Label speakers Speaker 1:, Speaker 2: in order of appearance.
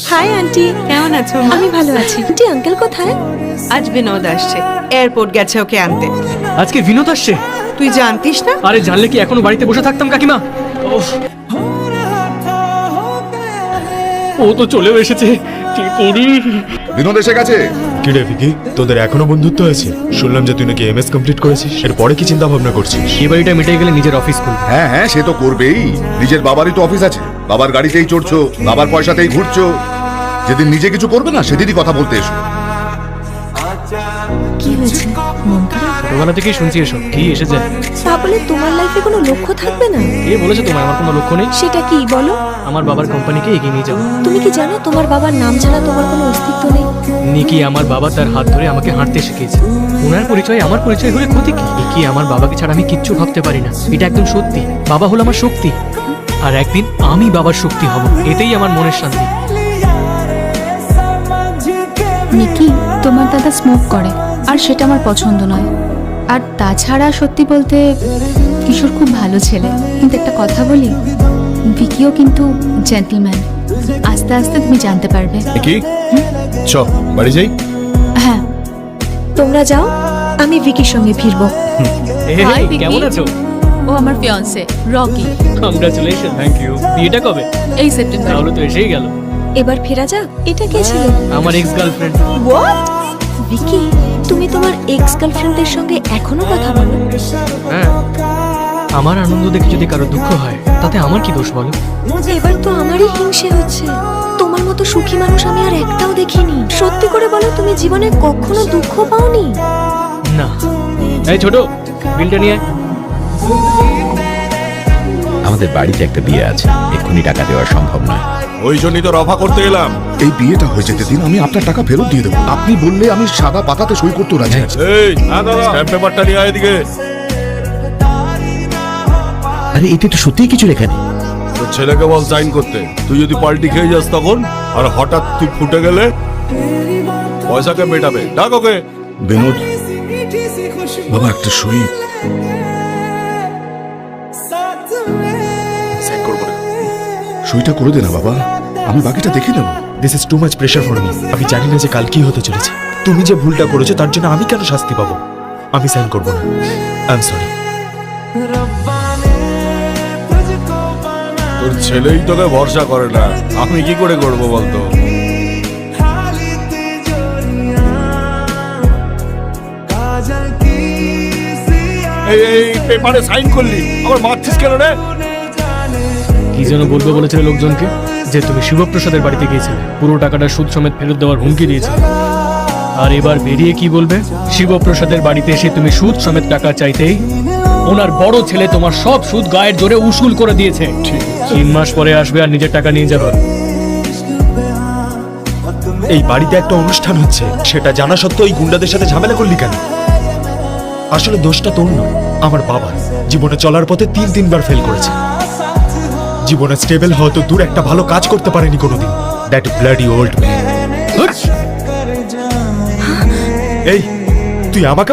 Speaker 1: Hi aunty, কেমন আছো? আমি ভালো আছি। আন্টি, আঙ্কেল কোথায়? আজ বিনোদ আসছে, এয়ারপোর্ট গেছে ওকে আনতে।
Speaker 2: আজকে বিনোদ আসছে?
Speaker 1: তুই জানতিস না?
Speaker 2: আরে জানলে কি এখনো বাড়িতে বসে থাকতাম কাকিমা। ও তো চলেও এসেছে, কি করি?
Speaker 3: বিনোদ এসে গেছে।
Speaker 4: কি রে ভিকি, তোদের এখনো বন্ধুত্ব আছে? শুনলাম যে তুই নাকি এমএস কমপ্লিট করেছিস, এরপরে কি চিন্তা ভাবনা করছিস?
Speaker 2: এই বাড়িটা মিটে গেলে নিজের অফিস খুলবো।
Speaker 3: হ্যাঁ হ্যাঁ, সে তো করবেই। নিজের বাবারই তো অফিস আছে, বাবার গাড়িতেই চড়ছো, বাবার পয়সাতেই ঘুরছো। যেদিন নিজে কিছু করবে না সেদিনই কথা বলতে এসো।
Speaker 1: কি হয়েছে? মন খারাপ?
Speaker 2: ছোটবেলা থেকেই শুনছি এসব, কি এসে যায়।
Speaker 1: তা বলে তোমার লাইফে কোনো লক্ষ্য থাকবে না?
Speaker 2: এ বলেছে তোমার আমার কোনো লক্ষ্য নেই?
Speaker 1: সেটা কি বলো?
Speaker 2: আমার বাবার কোম্পানিকে এগিয়ে নিয়ে যাবো।
Speaker 1: তুমি কি জানো তোমার বাবার নাম ছাড়া তোমার কোনো অস্তিত্ব নেই?
Speaker 2: নিকি আমার বাবা তার হাত ধরে আমাকে হাঁটতে শিখিয়েছে। ওনার পরিচয় আমার পরিচয় হলে ক্ষতি কি? নিকি আমার বাবাকে ছাড়া আমি কিচ্ছু ভাবতে পারি না, এটা একদম সত্যি। বাবা হলো আমার শক্তি, আর একদিন আমি বাবার শক্তি হব, এতেই আমার মনের শান্তি।
Speaker 5: নিকি, তোমার দাদা স্মোক করে আর সেটা আমার পছন্দ নয়। আর তাছাড়া সত্যি বলতে কিশোর খুব ভালো ছেলে, কিন্তু একটা কথা বলি, ভিকিও কিন্তু জেন্টলম্যান। আস্তে আস্তে তুমি জানতে পারবে।
Speaker 4: কি চ বাড়ি যাই?
Speaker 5: হ্যাঁ,
Speaker 1: তোমরা যাও, আমি ভিকির সঙ্গে ফিরবো।
Speaker 5: Hi, Vicky.
Speaker 2: কেমন আছো?
Speaker 5: ও আমার fiance Rocky.
Speaker 2: Congratulation. Thank you. বিয়েটা কবে?
Speaker 5: এই সেপ্টেম্বর।
Speaker 2: তাহলে তো এসেই গেল।
Speaker 1: এবার ফেরা যাক। এটা কে ছিল?
Speaker 2: আমার এক্স গার্লফ্রেন্ড।
Speaker 1: হোয়াট? ভিকি, তুমি তোমার এক্স গার্লফ্রেন্ডের সঙ্গে এখনো কথা বলো?
Speaker 2: হ্যাঁ, আমার আনন্দ দেখে যদি কারো দুঃখ হয় তাতে আমার কি দোষ বলো?
Speaker 1: এবার তো আমারই হিংসে হচ্ছে। তোমার মতো সুখী মানুষ আমি আর একটাও দেখিনি। সত্যি করে বলো, তুমি জীবনে কখনো দুঃখ পাওনি?
Speaker 2: না। এই ছোট, বিলটা নিয়ে আয়।
Speaker 6: আমাদের বাড়িতে একটা বিয়ে আছে, এক্ষুনি টাকা দেওয়া সম্ভব নয়।
Speaker 4: ওই জন্যই তো রফা করতে এলাম।
Speaker 3: এই বিয়েটা হয়ে যেতে দিন, আমি আপনার টাকা ফেরত দিয়ে দেবো। আপনি বললে আমি সাদা পাতাতে সই করতে রাজি আছি।
Speaker 4: এই স্ট্যাম্প পেপারটা নিয়ে আয় এদিকে।
Speaker 6: আরে এতে তো সত্যিই কিছু লেখা নেই।
Speaker 4: তোর ছেলেকে বল সাইন করতে। তুই যদি পাল্টি খেয়ে যাস তখন, আর হঠাৎ তুই ফুটে গেলে পয়সাকে মেটাবে। ডাক ওকে।
Speaker 3: বিনোদ বাবা, একটা সই। সইটা করে দে না বাবা, আমি বাকিটা দেখে নেবো।
Speaker 4: This is too much pressure for me. আমি জানি না যে কাল কি হতে চলেছে। তুমি যে ভুলটা করেছো তার জন্য আমি কেন শাস্তি পাবো? আমি সাইন করবো না। I am sorry.
Speaker 7: তোর ছেলেই তোকে ভরসা করে না, আমি কি করে করবো বলতো? এই পেপারে সাইন করলি, আমার মারছিস কেন রে?
Speaker 2: কি যেন বলবো বলেছিল লোকজনকে, যে তুমি শিবপ্রসাদের বাড়িতে গিয়েছিলে, পুরো টাকাটা সুদ সমেত ফেরত দেওয়ার হুমকি দিয়েছিলে। আর এবার বেরিয়ে কি বলবে? শিবপ্রসাদের বাড়িতে এসে তুমি সুদ সমেত টাকা চাইতেই ওনার বড় ছেলে তোমার সব সুদ গায়ের জোরে উসুল করে দিয়েছে। 3 মাস পরে আসবে আর নিজের টাকা নিয়ে যাবে।
Speaker 4: এই বাড়িতে একটা অনুষ্ঠান হচ্ছে, সেটা জানা সত্ত্বেও এই গুন্ডাদের সাথে ঝামেলা করলি কেন? আসলে দোষটা তোর নয়, আমার বাবা। জীবনে চলার পথে 3 বার ফেল করেছে। জীবনে স্টেবল হয়তো দূর একটা ভালো কাজ করতে পারেনি কোনোদিন। That bloody old man. এই তুই আমাকে